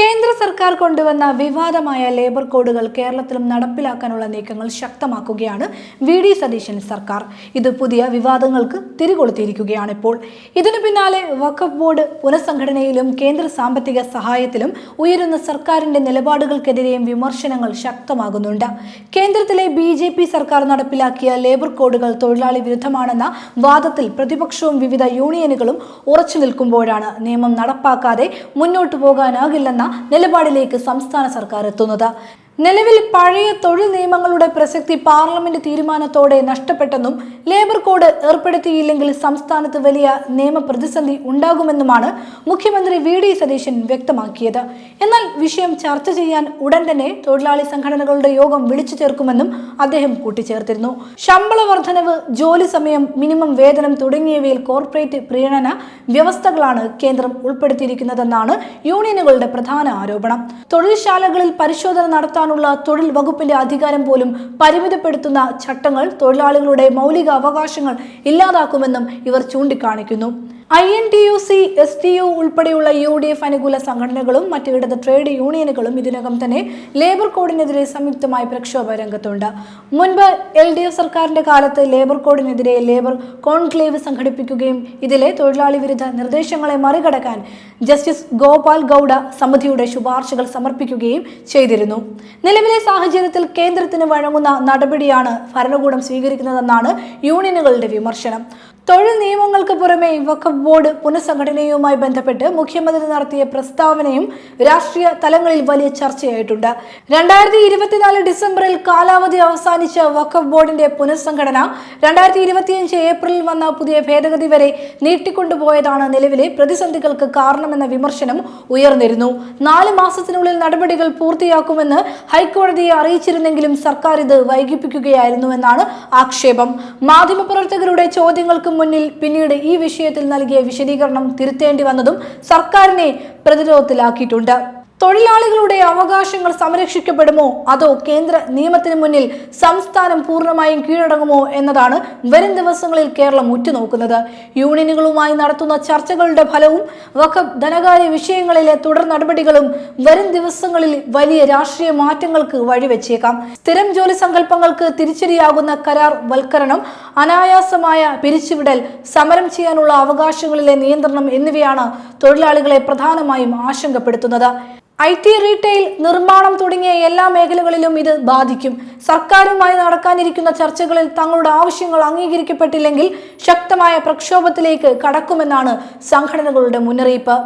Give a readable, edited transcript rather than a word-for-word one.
കേന്ദ്ര സർക്കാർ കൊണ്ടുവന്ന വിവാദമായ ലേബർ കോഡുകൾ കേരളത്തിലും നടപ്പിലാക്കാനുള്ള നീക്കങ്ങൾ ശക്തമാക്കുകയാണ് വി.ഡി. സതീശൻ സർക്കാർ. ഇത് പുതിയ വിവാദങ്ങൾക്ക് തിരികൊളുത്തിയിരിക്കുകയാണ് ഇപ്പോൾ. ഇതിനു പിന്നാലെ വഖഫ് ബോർഡ് പുനഃസംഘടനയിലും കേന്ദ്ര സാമ്പത്തിക സഹായത്തിലും ഉയരുന്ന സർക്കാരിന്റെ നിലപാടുകൾക്കെതിരെയും വിമർശനങ്ങൾ ശക്തമാകുന്നുണ്ട്. കേന്ദ്രത്തിലെ ബി.ജെ.പി. സർക്കാർ നടപ്പിലാക്കിയ ലേബർ കോഡുകൾ തൊഴിലാളി വിരുദ്ധമാണെന്ന വാദത്തിൽ പ്രതിപക്ഷവും വിവിധ യൂണിയനുകളും ഉറച്ചു നിൽക്കുമ്പോഴാണ് നിയമം നടപ്പാക്കാതെ മുന്നോട്ടു പോകാനാകില്ലെന്ന നിലപാടിലേക്ക് സംസ്ഥാന സർക്കാർ എത്തുന്നത്. നിലവിൽ പഴയ തൊഴിൽ നിയമങ്ങളുടെ പ്രസക്തി പാർലമെന്റ് തീരുമാനത്തോടെ നഷ്ടപ്പെട്ടെന്നും ലേബർ കോഡ് ഏർപ്പെടുത്തിയില്ലെങ്കിൽ സംസ്ഥാനത്ത് വലിയ നിയമ പ്രതിസന്ധി ഉണ്ടാകുമെന്നുമാണ് മുഖ്യമന്ത്രി വി.ഡി. സതീശൻ വ്യക്തമാക്കിയത്. എന്നാൽ വിഷയം ചർച്ച ചെയ്യാൻ ഉടൻ തന്നെ തൊഴിലാളി സംഘടനകളുടെ യോഗം വിളിച്ചു ചേർക്കുമെന്നും അദ്ദേഹം കൂട്ടിച്ചേർത്തിരുന്നു. ശമ്പള വർധനവ്, ജോലി സമയം, മിനിമം വേതനം തുടങ്ങിയവയിൽ കോർപ്പറേറ്റ് പ്രീണന വ്യവസ്ഥകളാണ് കേന്ദ്രം ഉൾപ്പെടുത്തിയിരിക്കുന്നതെന്നാണ് യൂണിയനുകളുടെ പ്രധാന ആരോപണം. തൊഴിൽശാലകളിൽ പരിശോധന നടത്താനുള്ള തൊഴിൽ വകുപ്പിന്റെ അധികാരം പോലും പരിമിതപ്പെടുത്തുന്ന ചട്ടങ്ങൾ തൊഴിലാളികളുടെ മൗലിക അവകാശങ്ങൾ ഇല്ലാതാക്കുമെന്നും ഇവർ ചൂണ്ടിക്കാണിക്കുന്നു. INTUC, STU ഉൾപ്പെടെയുള്ള UDF അനുകൂല സംഘടനകളും മറ്റ് ഇടത് ട്രേഡ് യൂണിയനുകളും ഇതിനകം തന്നെ ലേബർ കോഡിനെതിരെ സംയുക്തമായി പ്രക്ഷോഭ രംഗത്തുണ്ട്. മുൻപ് LDF സർക്കാരിന്റെ കാലത്ത് ലേബർ കോഡിനെതിരെ ലേബർ കോൺക്ലേവ് സംഘടിപ്പിക്കുകയും ഇതിലെ തൊഴിലാളി വിരുദ്ധ നിർദ്ദേശങ്ങളെ മറികടക്കാൻ ജസ്റ്റിസ് ഗോപാൽ ഗൌഡ സമിതിയുടെ ശുപാർശകൾ സമർപ്പിക്കുകയും ചെയ്തിരുന്നു. നിലവിലെ സാഹചര്യത്തിൽ കേന്ദ്രത്തിന് വഴങ്ങുന്ന നടപടിയാണ് ഭരണകൂടം സ്വീകരിക്കുന്നതെന്നാണ് യൂണിയനുകളുടെ വിമർശനം. തൊഴിൽ നിയമങ്ങൾക്ക് പുറമെ വഖഫ് ബോർഡ് പുനഃസംഘടനയുമായി ബന്ധപ്പെട്ട് മുഖ്യമന്ത്രി നടത്തിയ പ്രസ്താവനയും രാഷ്ട്രീയ തലങ്ങളിൽ വലിയ ചർച്ചയായിട്ടുണ്ട്. 2024 ഡിസംബറിൽ കാലാവധി അവസാനിച്ച വഖഫ് ബോർഡിന്റെ പുനഃസംഘടന 2025 ഏപ്രിലിൽ വന്ന പുതിയ ഭേദഗതി വരെ നീട്ടിക്കൊണ്ടുപോയതാണ് നിലവിലെ പ്രതിസന്ധികൾക്ക് കാരണമെന്ന വിമർശനം ഉയർന്നിരുന്നു. 4 മാസത്തിനുള്ളിൽ നടപടികൾ പൂർത്തിയാക്കുമെന്ന് ഹൈക്കോടതിയെ അറിയിച്ചിരുന്നെങ്കിലും സർക്കാർ ഇത് വൈകിപ്പിക്കുകയായിരുന്നുവെന്നാണ് ആക്ഷേപം. മാധ്യമപ്രവർത്തകരുടെ ചോദ്യങ്ങൾക്ക് മുന്നിൽ പിന്നീട് ഈ വിഷയത്തിൽ നൽകിയ വിശദീകരണം തിരുത്തേണ്ടി വന്നതും സർക്കാരിനെ പ്രതിരോധത്തിലാക്കിയിട്ടുണ്ട്. തൊഴിലാളികളുടെ അവകാശങ്ങൾ സംരക്ഷിക്കപ്പെടുമോ അതോ കേന്ദ്ര നിയമത്തിന് മുന്നിൽ സംസ്ഥാനം പൂർണ്ണമായും കീഴടങ്ങുമോ എന്നതാണ് വരും ദിവസങ്ങളിൽ കേരളം ഉറ്റുനോക്കുന്നത്. യൂണിയനുകളുമായി നടത്തുന്ന ചർച്ചകളുടെ ഫലവും വഖഫ് ധനകാര്യ വിഷയങ്ങളിലെ തുടർ നടപടികളും വരും ദിവസങ്ങളിൽ വലിയ രാഷ്ട്രീയ മാറ്റങ്ങൾക്ക് വഴിവെച്ചേക്കാം. സ്ഥിരം ജോലി സങ്കല്പങ്ങൾക്ക് തിരിച്ചടിയാകുന്ന കരാർ വൽക്കരണം, അനായാസമായ പിരിച്ചുവിടൽ, സമരം ചെയ്യാനുള്ള അവകാശങ്ങളിലെ നിയന്ത്രണം എന്നിവയാണ് തൊഴിലാളികളെ പ്രധാനമായും ആശങ്കപ്പെടുത്തുന്നത്. IT, റീറ്റെയിൽ, നിർമ്മാണം തുടങ്ങിയ എല്ലാ മേഖലകളിലും ഇത് ബാധിക്കും. സർക്കാരുമായി നടക്കാനിരിക്കുന്ന ചർച്ചകളിൽ തങ്ങളുടെ ആവശ്യങ്ങൾ അംഗീകരിക്കപ്പെട്ടില്ലെങ്കിൽ ശക്തമായ പ്രക്ഷോഭത്തിലേക്ക് കടക്കുമെന്നാണ് സംഘടനകളുടെ മുന്നറിയിപ്പ്.